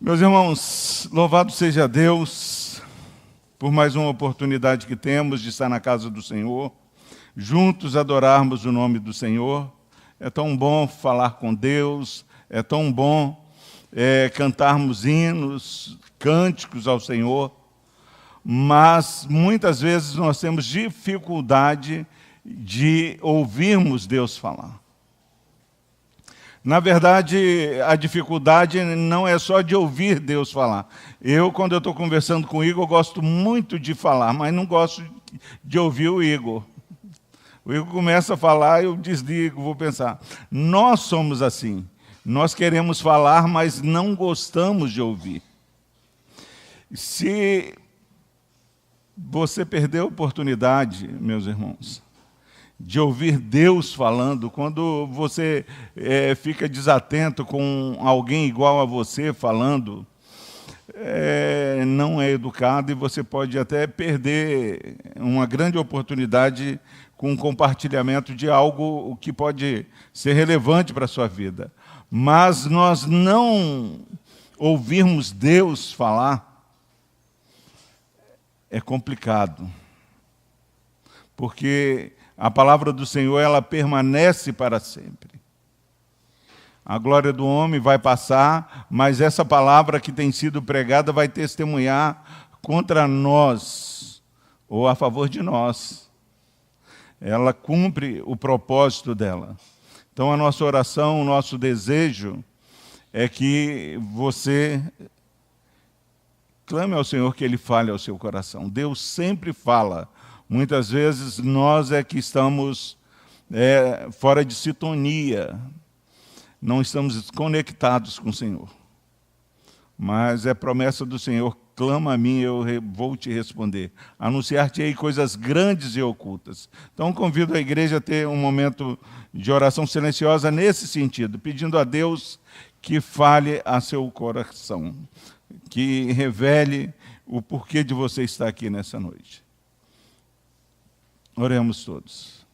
Meus irmãos, louvado seja Deus por mais uma oportunidade que temos de estar na casa do Senhor, juntos adorarmos o nome do Senhor. É tão bom falar com Deus, é tão bom cantarmos hinos, cânticos ao Senhor, mas muitas vezes nós temos dificuldade de ouvirmos Deus falar. Na verdade, a dificuldade não é só de ouvir Deus falar. Quando eu estou conversando com o Igor, eu gosto muito de falar, mas não gosto de ouvir o Igor. O Igor começa a falar, eu desligo, vou pensar. Nós somos assim. Nós queremos falar, mas não gostamos de ouvir. Se você perder a oportunidade, meus irmãos, de ouvir Deus falando, quando você fica desatento com alguém igual a você falando, não é educado e você pode até perder uma grande oportunidade com o compartilhamento de algo que pode ser relevante para a sua vida. Mas nós não ouvirmos Deus falar é complicado, porque a palavra do Senhor, ela permanece para sempre. A glória do homem vai passar, mas essa palavra que tem sido pregada vai testemunhar contra nós, ou a favor de nós. Ela cumpre o propósito dela. Então, a nossa oração, o nosso desejo é que você clame ao Senhor que Ele fale ao seu coração. Deus sempre fala. Muitas vezes nós é que estamos fora de sintonia, não estamos conectados com o Senhor. Mas é promessa do Senhor, clama a mim, eu vou te responder. Anunciar-te-ei coisas grandes e ocultas. Então convido a igreja a ter um momento de oração silenciosa nesse sentido, pedindo a Deus que fale a seu coração, que revele o porquê de você estar aqui nessa noite. Oremos todos.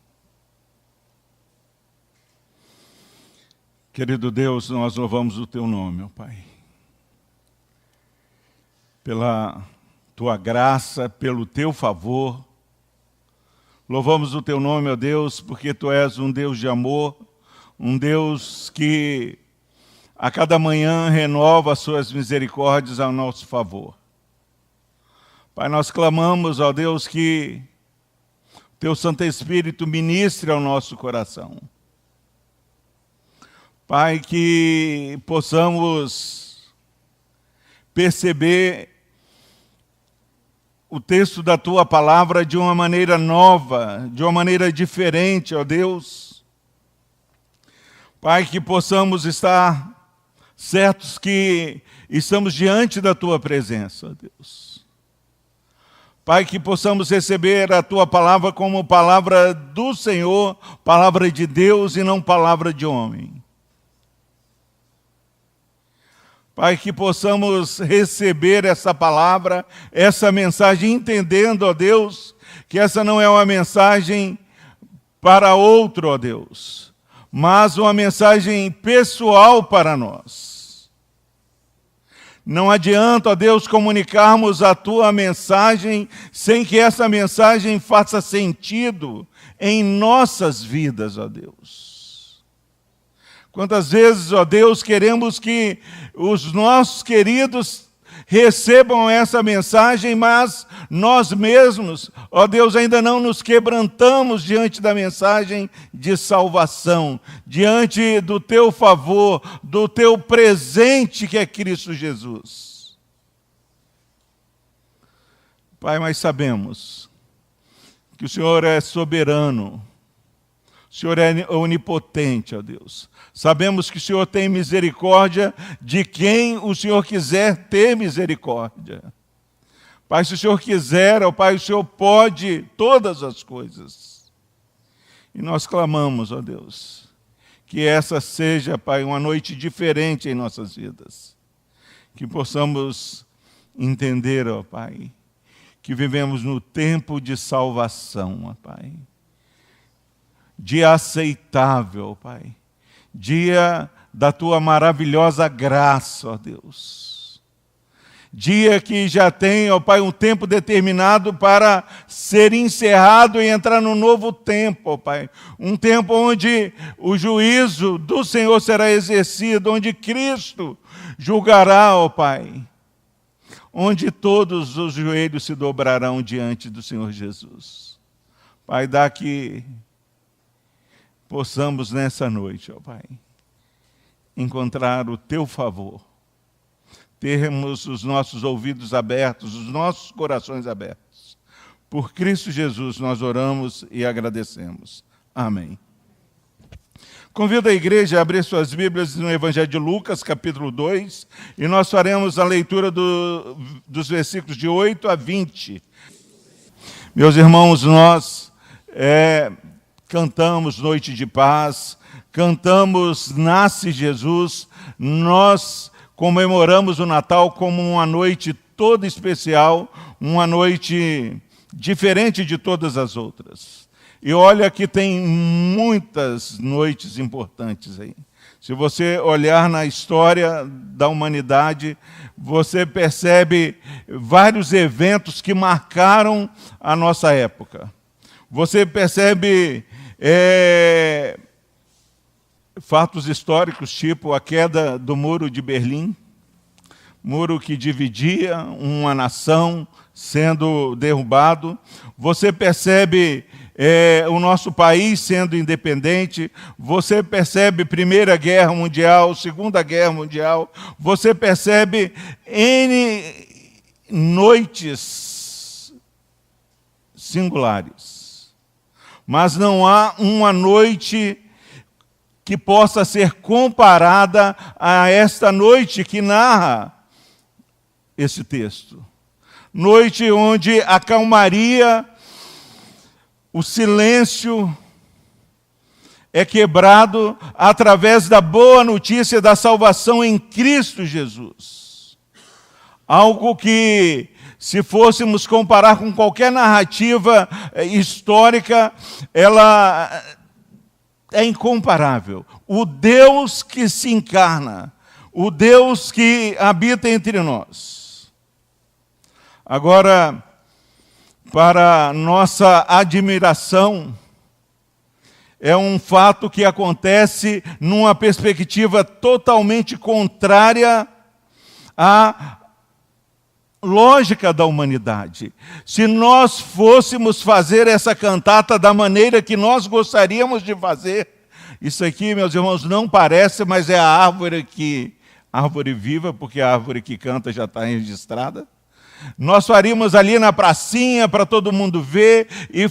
Querido Deus, nós louvamos o Teu nome, ó Pai. Pela Tua graça, pelo Teu favor. Louvamos o Teu nome, ó Deus, porque Tu és um Deus de amor, um Deus que a cada manhã renova as Suas misericórdias ao nosso favor. Pai, nós clamamos, ó Deus, que Teu Santo Espírito ministre ao nosso coração. Pai, que possamos perceber o texto da Tua palavra de uma maneira nova, de uma maneira diferente, ó Deus. Pai, que possamos estar certos que estamos diante da Tua presença, ó Deus. Pai, que possamos receber a Tua palavra como palavra do Senhor, palavra de Deus e não palavra de homem. Pai, que possamos receber essa palavra, essa mensagem, entendendo, ó Deus, que essa não é uma mensagem para outro, ó Deus, mas uma mensagem pessoal para nós. Não adianta, ó Deus, comunicarmos a Tua mensagem sem que essa mensagem faça sentido em nossas vidas, ó Deus. Quantas vezes, ó Deus, queremos que os nossos queridos recebam essa mensagem, mas nós mesmos, ó Deus, ainda não nos quebrantamos diante da mensagem de salvação, diante do Teu favor, do Teu presente que é Cristo Jesus. Pai, mas sabemos que o Senhor é soberano, o Senhor é onipotente, ó Deus. Sabemos que o Senhor tem misericórdia de quem o Senhor quiser ter misericórdia. Pai, se o Senhor quiser, ó Pai, o Senhor pode todas as coisas. E nós clamamos, ó Deus, que essa seja, Pai, uma noite diferente em nossas vidas. Que possamos entender, ó Pai, que vivemos no tempo de salvação, ó Pai. Dia aceitável, ó Pai. Dia da Tua maravilhosa graça, ó Deus. dia que já tem, ó Pai, um tempo determinado para ser encerrado e entrar no novo tempo, ó Pai. Um tempo onde o juízo do Senhor será exercido, onde Cristo julgará, ó Pai. Onde todos os joelhos se dobrarão diante do Senhor Jesus. Pai, dá que possamos nessa noite, ó Pai, encontrar o Teu favor. Termos os nossos ouvidos abertos, os nossos corações abertos. Por Cristo Jesus nós oramos e agradecemos. Amém. Convido a igreja a abrir suas Bíblias no Evangelho de Lucas, capítulo 2, e nós faremos a leitura dos versículos de 8 a 20. Meus irmãos, nós cantamos Noite de Paz, cantamos Nasce Jesus, nós comemoramos o Natal como uma noite toda especial, uma noite diferente de todas as outras. E olha que tem muitas noites importantes aí. Se você olhar na história da humanidade, você percebe vários eventos que marcaram a nossa época. Você percebe fatos históricos, tipo a queda do Muro de Berlim, muro que dividia uma nação sendo derrubado. Você percebe o nosso país sendo independente. Você percebe Primeira Guerra Mundial, Segunda Guerra Mundial. Você percebe N noites singulares. Mas não há uma noite que possa ser comparada a esta noite que narra esse texto. Noite onde a calmaria, o silêncio é quebrado através da boa notícia da salvação em Cristo Jesus. Algo que, se fôssemos comparar com qualquer narrativa histórica, ela é incomparável. O Deus que se encarna, o Deus que habita entre nós. Agora, para nossa admiração, é um fato que acontece numa perspectiva totalmente contrária à lógica da humanidade. Se nós fôssemos fazer essa cantata da maneira que nós gostaríamos de fazer, isso aqui, meus irmãos, não parece, mas é a árvore viva, porque a árvore que canta já está registrada. Nós faríamos ali na pracinha para todo mundo ver e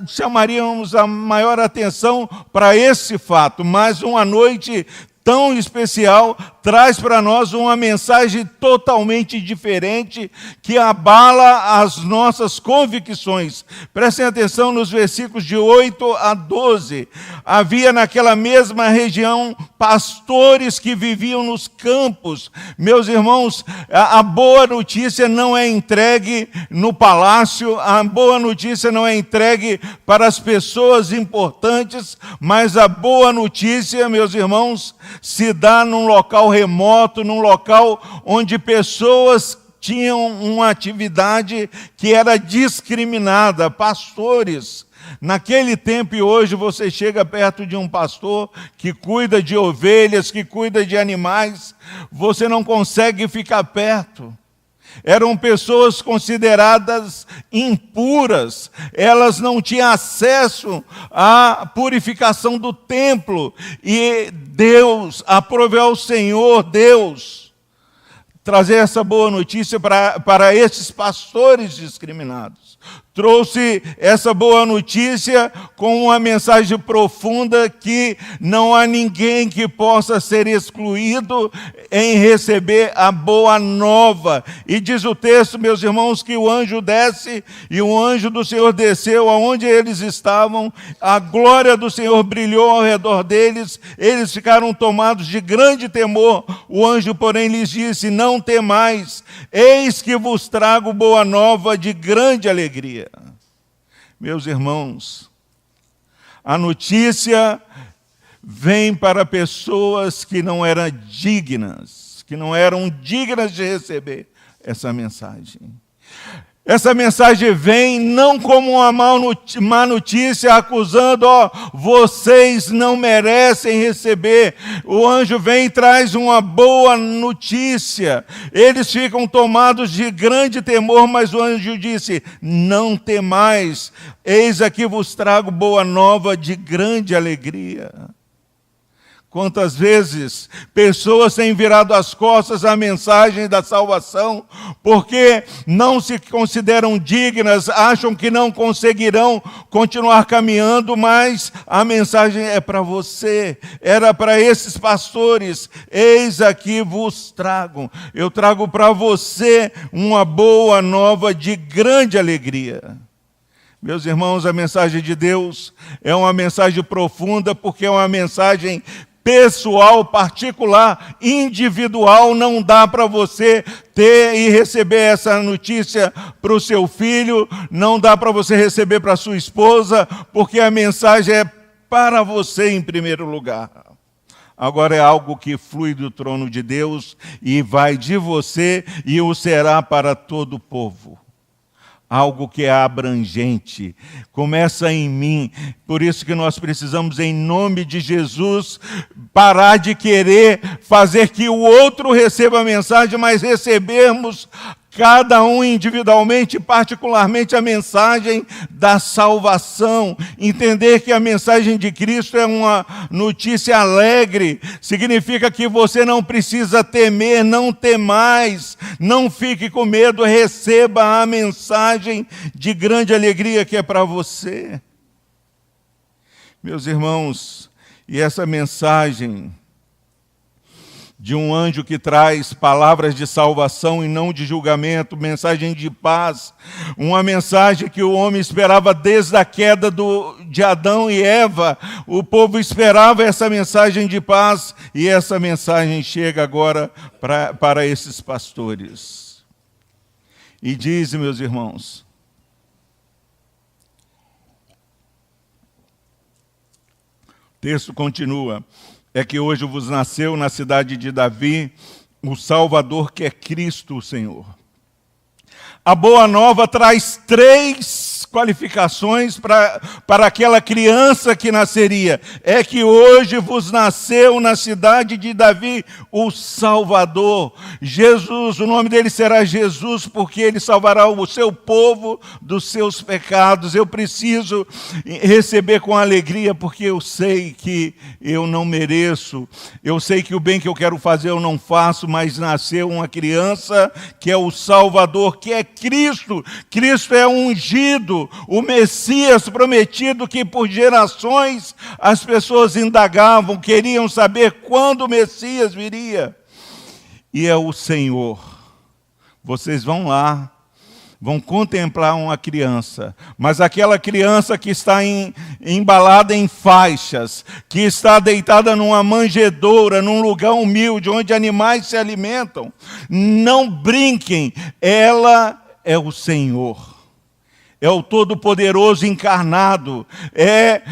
chamaríamos a maior atenção para esse fato. Mas uma noite tão especial traz para nós uma mensagem totalmente diferente que abala as nossas convicções. Prestem atenção nos versículos de 8 a 12. Havia naquela mesma região pastores que viviam nos campos. Meus irmãos, a boa notícia não é entregue no palácio, a boa notícia não é entregue para as pessoas importantes, mas a boa notícia, meus irmãos, se dá num local remoto, num local onde pessoas tinham uma atividade que era discriminada, pastores. Naquele tempo e hoje você chega perto de um pastor que cuida de ovelhas, que cuida de animais, você não consegue ficar perto. Eram pessoas consideradas impuras, elas não tinham acesso à purificação do templo. E Deus, aprove ao Senhor Deus trazer essa boa notícia para esses pastores discriminados. Trouxe essa boa notícia com uma mensagem profunda que não há ninguém que possa ser excluído em receber a boa nova. E diz o texto, meus irmãos, que o anjo desce e o anjo do Senhor desceu aonde eles estavam. A glória do Senhor brilhou ao redor deles. Eles ficaram tomados de grande temor. O anjo, porém, lhes disse: não temais, eis que vos trago boa nova de grande alegria. Meus irmãos, a notícia vem para pessoas que não eram dignas, que não eram dignas de receber essa mensagem. Essa mensagem vem não como uma má notícia, acusando, vocês não merecem receber. O anjo vem e traz uma boa notícia. Eles ficam tomados de grande temor, mas o anjo disse, não temais, eis aqui vos trago boa nova de grande alegria. Quantas vezes pessoas têm virado as costas à mensagem da salvação, porque não se consideram dignas, acham que não conseguirão continuar caminhando, mas a mensagem é para você, era para esses pastores, eis aqui vos trago, eu trago para você uma boa nova de grande alegria. Meus irmãos, a mensagem de Deus é uma mensagem profunda, porque é uma mensagem pessoal, particular, individual. Não dá para você ter e receber essa notícia para o seu filho, não dá para você receber para a sua esposa, porque a mensagem é para você em primeiro lugar. Agora é algo que flui do trono de Deus e vai de você e o será para todo o povo. Algo que é abrangente, começa em mim. Por isso que nós precisamos, em nome de Jesus, parar de querer fazer que o outro receba a mensagem, mas recebermos cada um individualmente, particularmente a mensagem da salvação. Entender que a mensagem de Cristo é uma notícia alegre, significa que você não precisa temer, não temais, não fique com medo, receba a mensagem de grande alegria que é para você. Meus irmãos, e essa mensagem de um anjo que traz palavras de salvação e não de julgamento, mensagem de paz, uma mensagem que o homem esperava desde a queda de Adão e Eva. O povo esperava essa mensagem de paz e essa mensagem chega agora para esses pastores. E diz, meus irmãos, o texto continua, é que hoje vos nasceu na cidade de Davi o Salvador, que é Cristo o Senhor. A boa nova traz 3 qualificações para aquela criança que nasceria. É que hoje vos nasceu na cidade de Davi o Salvador. Jesus, o nome dele será Jesus, porque ele salvará o seu povo dos seus pecados. Eu preciso receber com alegria, porque eu sei que eu não mereço. Eu sei que o bem que eu quero fazer eu não faço, mas nasceu uma criança que é o Salvador, que é Cristo. Cristo é ungido, o Messias prometido, que por gerações as pessoas indagavam, queriam saber quando o Messias viria. E é o Senhor. Vocês vão lá, vão contemplar uma criança, mas aquela criança que está embalada em faixas, que está deitada numa manjedoura, num lugar humilde, onde animais se alimentam, não brinquem, ela é o Senhor, é o Todo-Poderoso encarnado, é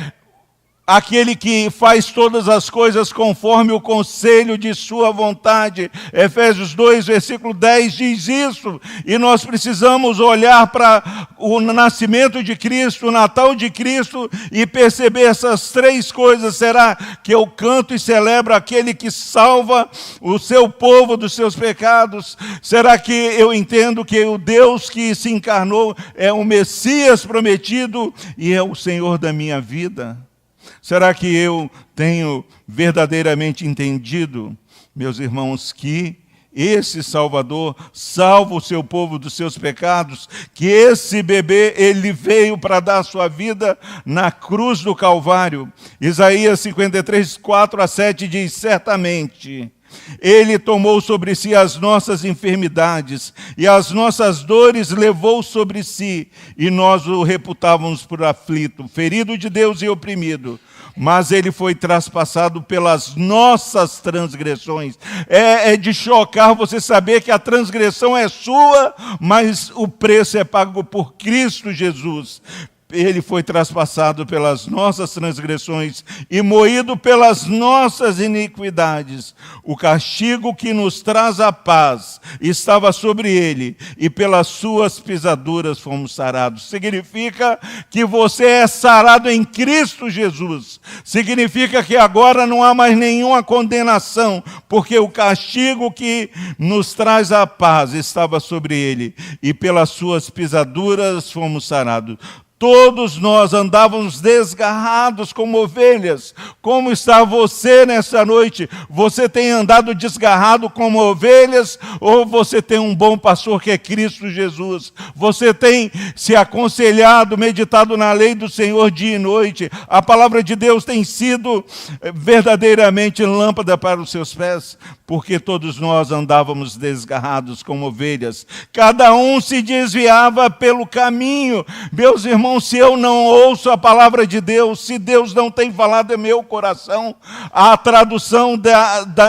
aquele que faz todas as coisas conforme o conselho de sua vontade. Efésios 2, versículo 10 diz isso. E nós precisamos olhar para o nascimento de Cristo, o Natal de Cristo, e perceber essas 3 coisas. Será que eu canto e celebro aquele que salva o seu povo dos seus pecados? Será que eu entendo que o Deus que se encarnou é o Messias prometido e é o Senhor da minha vida? Será que eu tenho verdadeiramente entendido, meus irmãos, que esse Salvador salva o seu povo dos seus pecados, que esse bebê, ele veio para dar a sua vida na cruz do Calvário? Isaías 53, 4-7 diz, certamente ele tomou sobre si as nossas enfermidades e as nossas dores levou sobre si, e nós o reputávamos por aflito, ferido de Deus e oprimido. Mas ele foi traspassado pelas nossas transgressões. É de chocar você saber que a transgressão é sua, mas o preço é pago por Cristo Jesus. ele foi traspassado pelas nossas transgressões e moído pelas nossas iniquidades. O castigo que nos traz a paz estava sobre ele, e pelas suas pisaduras fomos sarados. Significa que você é sarado em Cristo Jesus. Significa que agora não há mais nenhuma condenação, porque o castigo que nos traz a paz estava sobre ele, e pelas suas pisaduras fomos sarados. Todos nós andávamos desgarrados como ovelhas. Como está você nessa noite? Você tem andado desgarrado como ovelhas, ou você tem um bom pastor que é Cristo Jesus? Você tem se aconselhado, meditado na lei do Senhor dia e noite? A palavra de Deus tem sido verdadeiramente lâmpada para os seus pés? Porque todos nós andávamos desgarrados como ovelhas. Cada um se desviava pelo caminho. Meus irmãos, se eu não ouço a palavra de Deus, se Deus não tem falado em meu coração, a tradução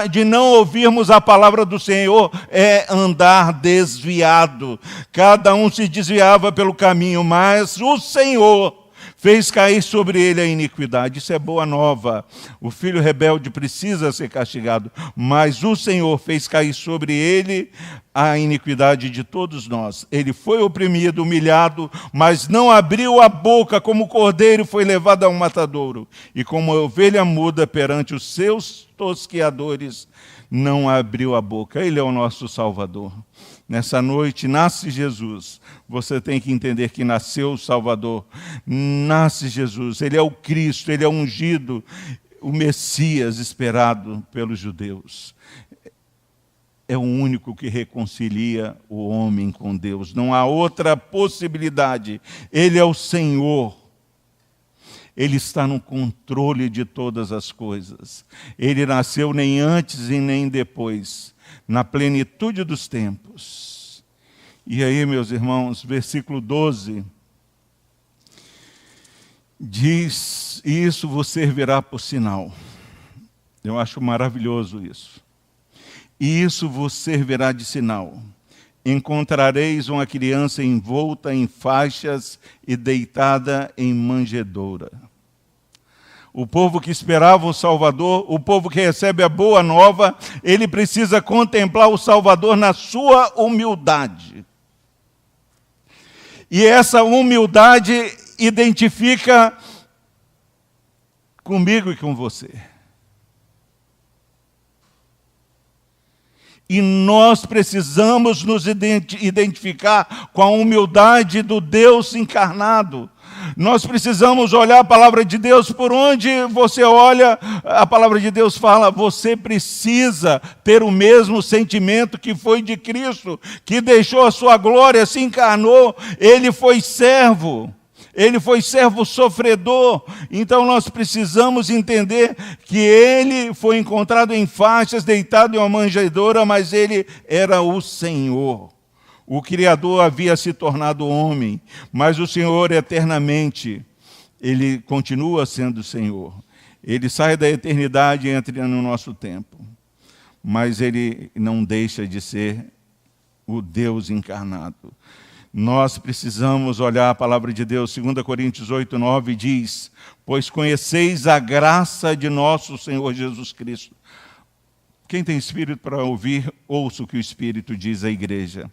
de não ouvirmos a palavra do Senhor é andar desviado. Cada um se desviava pelo caminho, mas o Senhor fez cair sobre ele a iniquidade. Isso é boa nova. O filho rebelde precisa ser castigado, mas o Senhor fez cair sobre ele a iniquidade de todos nós. Ele foi oprimido, humilhado, mas não abriu a boca, como o cordeiro foi levado ao matadouro, e como a ovelha muda perante os seus tosqueadores, não abriu a boca. Ele é o nosso Salvador. Nessa noite nasce Jesus. Você tem que entender que nasceu o Salvador. Nasce Jesus. Ele é o Cristo, ele é o ungido, o Messias esperado pelos judeus. É o único que reconcilia o homem com Deus. Não há outra possibilidade. Ele é o Senhor. Ele está no controle de todas as coisas. Ele nasceu nem antes e nem depois, na plenitude dos tempos. E aí, meus irmãos, versículo 12, diz: isso vos servirá por sinal. Eu acho maravilhoso isso. E isso vos servirá de sinal. Encontrareis uma criança envolta em faixas e deitada em manjedoura. O povo que esperava o Salvador, o povo que recebe a boa nova, ele precisa contemplar o Salvador na sua humildade. E essa humildade identifica comigo e com você. E nós precisamos nos identificar com a humildade do Deus encarnado. Nós precisamos olhar a palavra de Deus. Por onde você olha, a palavra de Deus fala: você precisa ter o mesmo sentimento que foi de Cristo, que deixou a sua glória, se encarnou, ele foi servo. Ele foi servo sofredor. Então nós precisamos entender que ele foi encontrado em faixas, deitado em uma manjedoura, mas ele era o Senhor. O Criador havia se tornado homem, mas o Senhor eternamente, ele continua sendo o Senhor. Ele sai da eternidade e entra no nosso tempo, mas ele não deixa de ser o Deus encarnado. Nós precisamos olhar a palavra de Deus. 2 Coríntios 8, 9 diz: pois conheceis a graça de nosso Senhor Jesus Cristo. Quem tem espírito para ouvir, ouça o que o Espírito diz à igreja.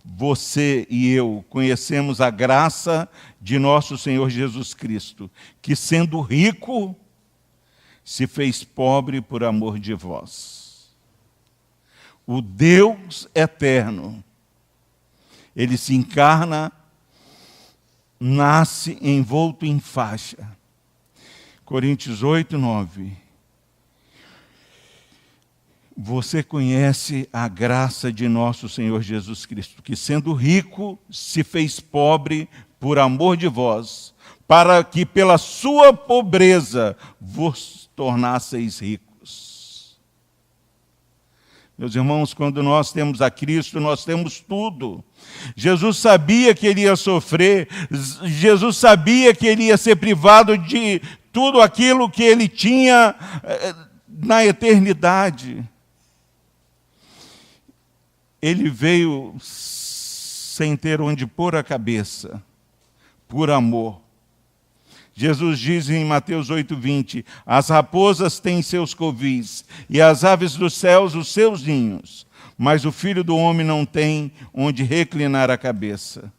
Você e eu conhecemos a graça de nosso Senhor Jesus Cristo, que sendo rico, se fez pobre por amor de vós. O Deus eterno, ele se encarna, nasce envolto em faixa. Coríntios 8, 9. Você conhece a graça de nosso Senhor Jesus Cristo, que sendo rico, se fez pobre por amor de vós, para que pela sua pobreza vos tornasseis ricos. Meus irmãos, quando nós temos a Cristo, nós temos tudo. Jesus sabia que ele ia sofrer, Jesus sabia que ele ia ser privado de tudo aquilo que ele tinha na eternidade. Ele veio sem ter onde pôr a cabeça, por amor. Jesus diz em Mateus 8:20, as raposas têm seus covis, e as aves dos céus os seus ninhos, mas o Filho do Homem não tem onde reclinar a cabeça.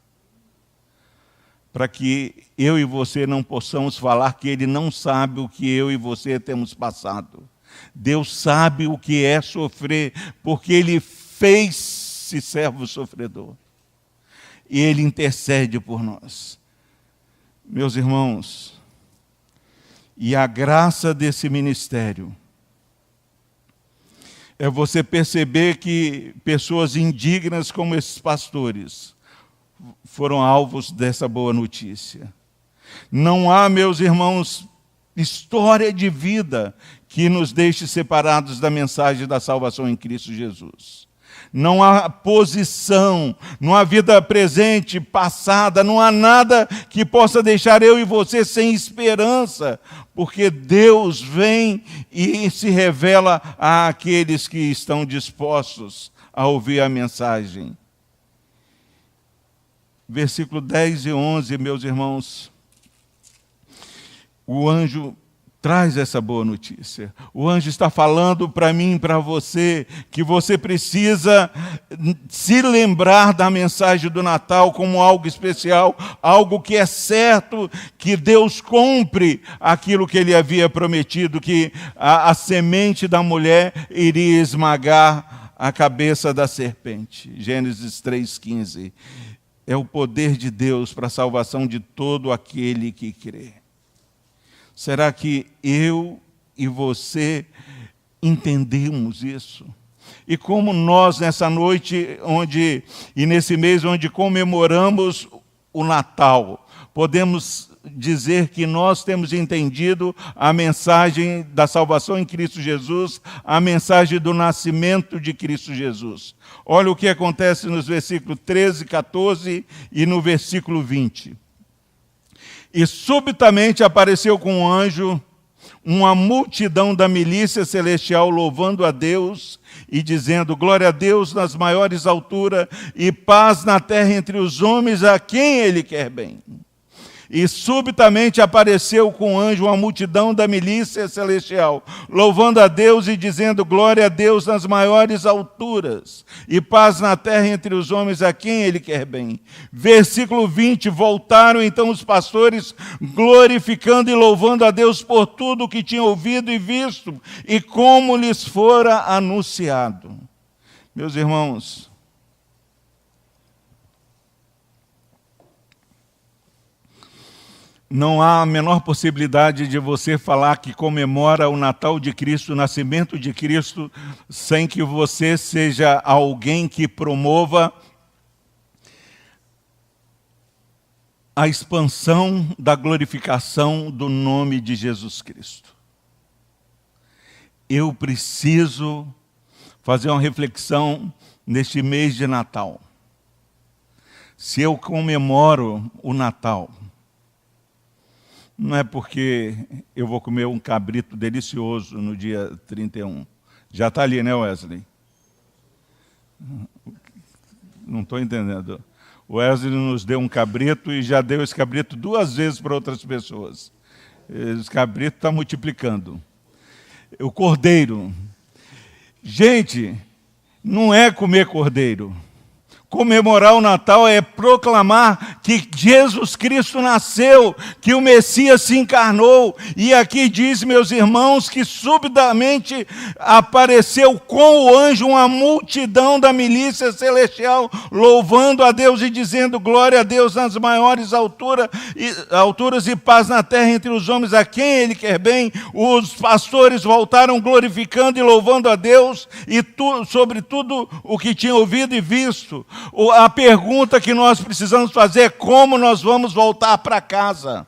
Para que eu e você não possamos falar que Ele não sabe o que eu e você temos passado. Deus sabe o que é sofrer, porque Ele fez-se servo sofredor. E Ele intercede por nós. Meus irmãos, e a graça desse ministério é você perceber que pessoas indignas como esses pastores foram alvos dessa boa notícia. Não há, meus irmãos, história de vida que nos deixe separados da mensagem da salvação em Cristo Jesus. Não há posição, não há vida presente, passada, não há nada que possa deixar eu e você sem esperança, porque Deus vem e se revela àqueles que estão dispostos a ouvir a mensagem. Versículo 10 e 11, meus irmãos, o anjo traz essa boa notícia. O anjo está falando para mim e para você que você precisa se lembrar da mensagem do Natal como algo especial, algo que é certo, que Deus cumpre aquilo que Ele havia prometido, que a semente da mulher iria esmagar a cabeça da serpente. Gênesis 3,15. É o poder de Deus para a salvação de todo aquele que crê. Será que eu e você entendemos isso? E como nós, nessa noite e nesse mês onde comemoramos o Natal, podemos dizer que nós temos entendido a mensagem da salvação em Cristo Jesus, a mensagem do nascimento de Cristo Jesus. Olha o que acontece nos versículos 13, 14 e no versículo 20. E subitamente apareceu com um anjo uma multidão da milícia celestial louvando a Deus e dizendo, glória a Deus nas maiores alturas e paz na terra entre os homens a quem Ele quer bem. E subitamente apareceu com o anjo uma multidão da milícia celestial, louvando a Deus e dizendo glória a Deus nas maiores alturas, e paz na terra entre os homens a quem Ele quer bem. Versículo 20, voltaram então os pastores, glorificando e louvando a Deus por tudo o que tinham ouvido e visto, e como lhes fora anunciado. Meus irmãos, não há a menor possibilidade de você falar que comemora o Natal de Cristo, o nascimento de Cristo, sem que você seja alguém que promova a expansão da glorificação do nome de Jesus Cristo. Eu preciso fazer uma reflexão neste mês de Natal. Se eu comemoro o Natal, não é porque eu vou comer um cabrito delicioso no dia 31. Já está ali, né, Wesley? Não estou entendendo. O Wesley nos deu um cabrito e já deu esse cabrito 2 vezes para outras pessoas. Esse cabrito está multiplicando. O cordeiro. Gente, não é comer cordeiro. Comemorar o Natal é proclamar que Jesus Cristo nasceu, que o Messias se encarnou. E aqui diz, meus irmãos, que subitamente apareceu com o anjo uma multidão da milícia celestial, louvando a Deus e dizendo glória a Deus nas maiores alturas e paz na terra entre os homens a quem Ele quer bem. Os pastores voltaram glorificando e louvando a Deus e sobre tudo o que tinham ouvido e visto. A pergunta que nós precisamos fazer é como nós vamos voltar para casa.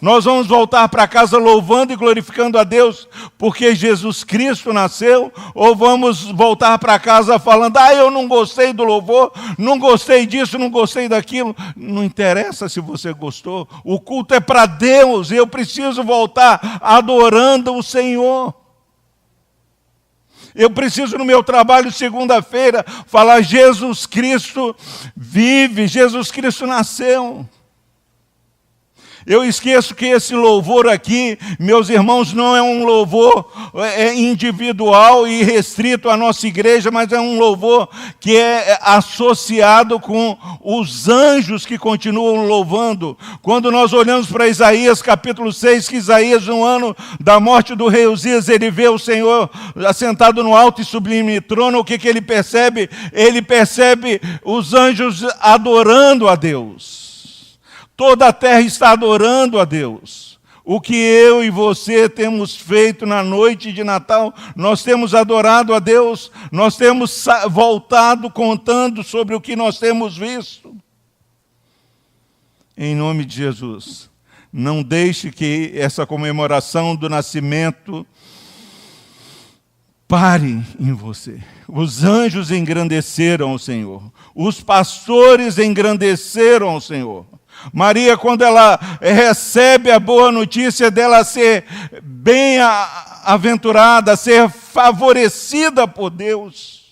Nós vamos voltar para casa louvando e glorificando a Deus porque Jesus Cristo nasceu? Ou vamos voltar para casa falando, eu não gostei do louvor, não gostei disso, não gostei daquilo. Não interessa se você gostou. O culto é para Deus e eu preciso voltar adorando o Senhor. Eu preciso no meu trabalho segunda-feira falar Jesus Cristo vive, Jesus Cristo nasceu. Eu esqueço que esse louvor aqui, meus irmãos, não é um louvor individual e restrito à nossa igreja, mas é um louvor que é associado com os anjos que continuam louvando. Quando nós olhamos para Isaías capítulo 6, que Isaías, no ano da morte do rei Uzias, ele vê o Senhor assentado no alto e sublime trono, o que ele percebe? Ele percebe os anjos adorando a Deus. Toda a terra está adorando a Deus. O que eu e você temos feito na noite de Natal, nós temos adorado a Deus, nós temos voltado contando sobre o que nós temos visto. Em nome de Jesus, não deixe que essa comemoração do nascimento pare em você. Os anjos engrandeceram o Senhor, os pastores engrandeceram o Senhor. Maria, quando ela recebe a boa notícia dela ser bem-aventurada, ser favorecida por Deus,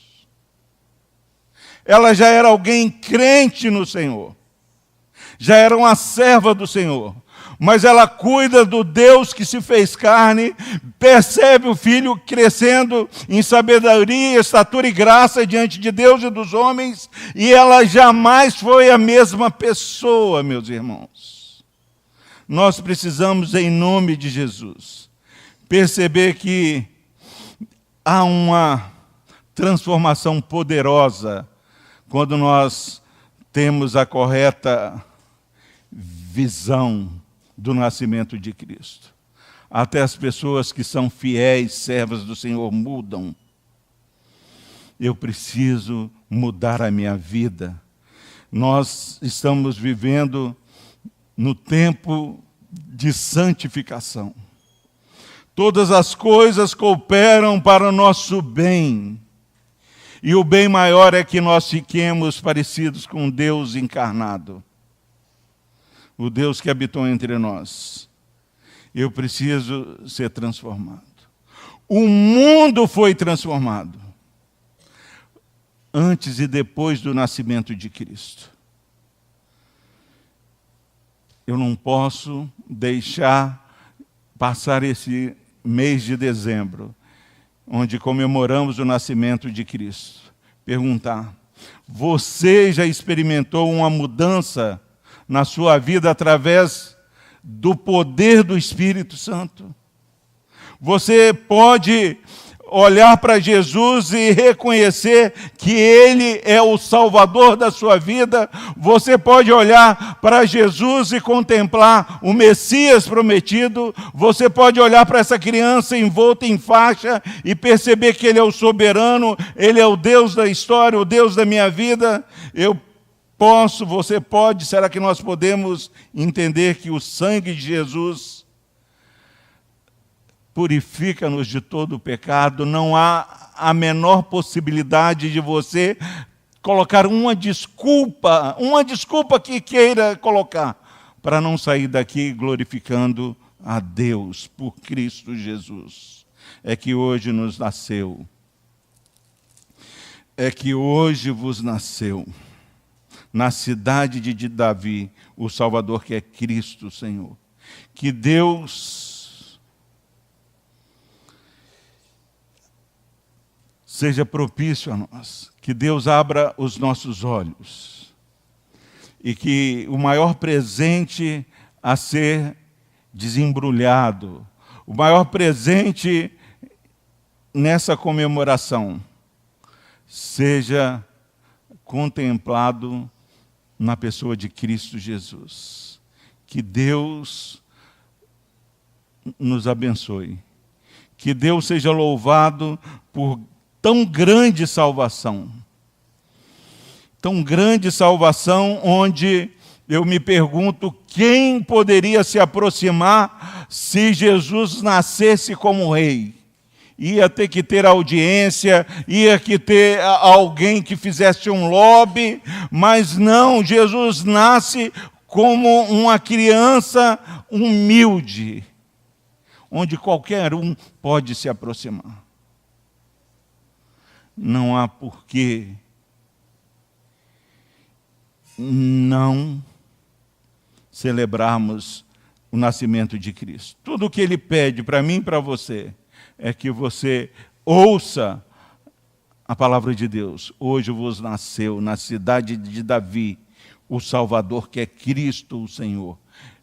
ela já era alguém crente no Senhor, já era uma serva do Senhor, mas ela cuida do Deus que se fez carne, percebe o filho crescendo em sabedoria, estatura e graça diante de Deus e dos homens, e ela jamais foi a mesma pessoa, meus irmãos. Nós precisamos, em nome de Jesus, perceber que há uma transformação poderosa quando nós temos a correta visão do nascimento de Cristo. Até as pessoas que são fiéis, servas do Senhor, mudam. Eu preciso mudar a minha vida. Nós estamos vivendo no tempo de santificação. Todas as coisas cooperam para o nosso bem. E o bem maior é que nós fiquemos parecidos com Deus encarnado. O Deus que habitou entre nós. Eu preciso ser transformado. O mundo foi transformado antes e depois do nascimento de Cristo. Eu não posso deixar passar esse mês de dezembro, onde comemoramos o nascimento de Cristo. Perguntar: você já experimentou uma mudança na sua vida através do poder do Espírito Santo? Você pode olhar para Jesus e reconhecer que Ele é o Salvador da sua vida. Você pode olhar para Jesus e contemplar o Messias prometido. Você pode olhar para essa criança envolta em faixa e perceber que Ele é o soberano, Ele é o Deus da história, o Deus da minha vida. Você pode, será que nós podemos entender que o sangue de Jesus purifica-nos de todo o pecado? Não há a menor possibilidade de você colocar uma desculpa que queira colocar, para não sair daqui glorificando a Deus por Cristo Jesus. É que hoje nos nasceu. É que hoje vos nasceu, na cidade de Davi, o Salvador, que é Cristo, Senhor. Que Deus seja propício a nós, que Deus abra os nossos olhos, e que o maior presente a ser desembrulhado, o maior presente nessa comemoração, seja contemplado na pessoa de Cristo Jesus. Que Deus nos abençoe. Que Deus seja louvado por tão grande salvação. Tão grande salvação, onde eu me pergunto quem poderia se aproximar se Jesus nascesse como rei. Ia ter que ter audiência, ia que ter alguém que fizesse um lobby, mas não, Jesus nasce como uma criança humilde, onde qualquer um pode se aproximar. Não há porquê não celebrarmos o nascimento de Cristo. Tudo o que ele pede para mim e para você é que você ouça a palavra de Deus. Hoje vos nasceu na cidade de Davi o Salvador, que é Cristo o Senhor.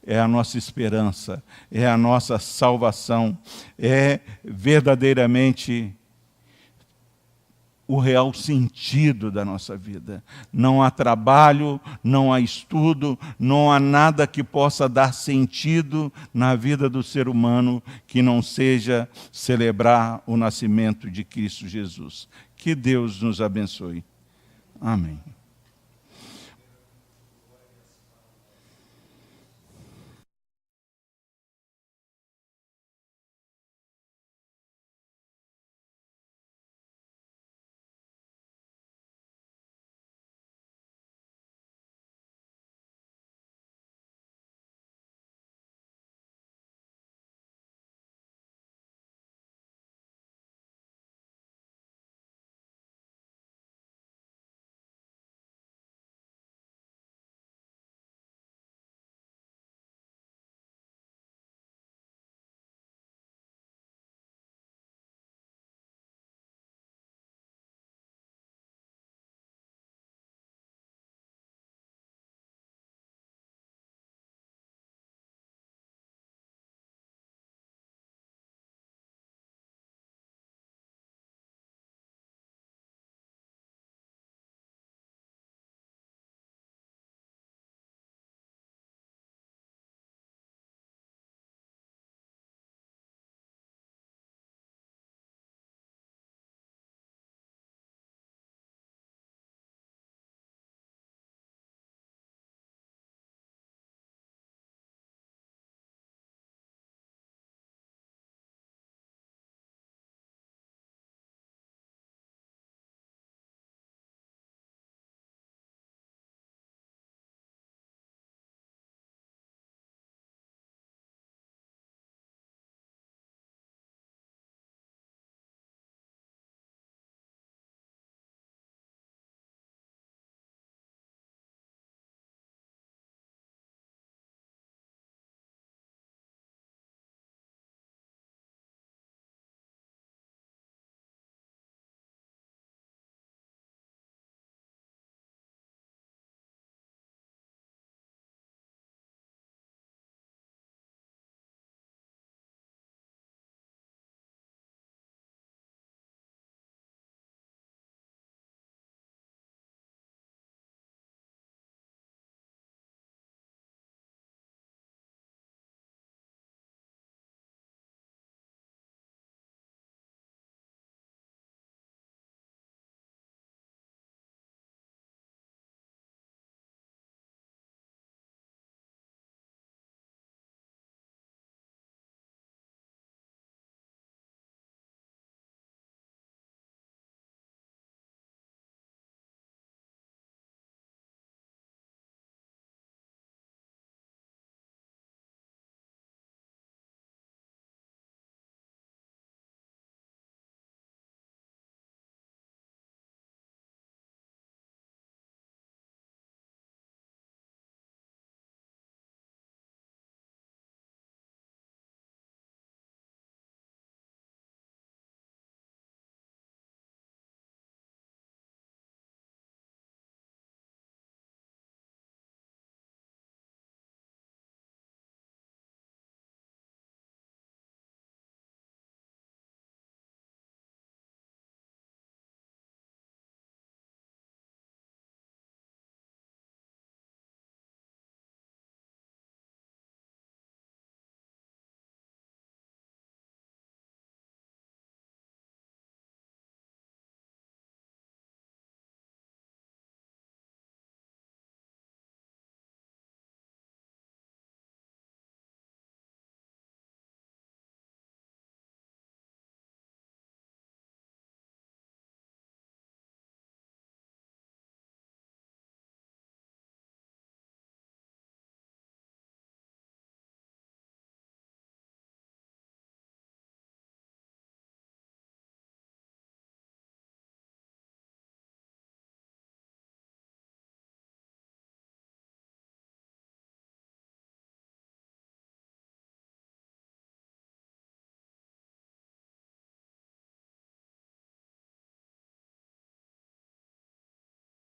É a nossa esperança, é a nossa salvação, é verdadeiramente o real sentido da nossa vida. Não há trabalho, não há estudo, não há nada que possa dar sentido na vida do ser humano que não seja celebrar o nascimento de Cristo Jesus. Que Deus nos abençoe. Amém.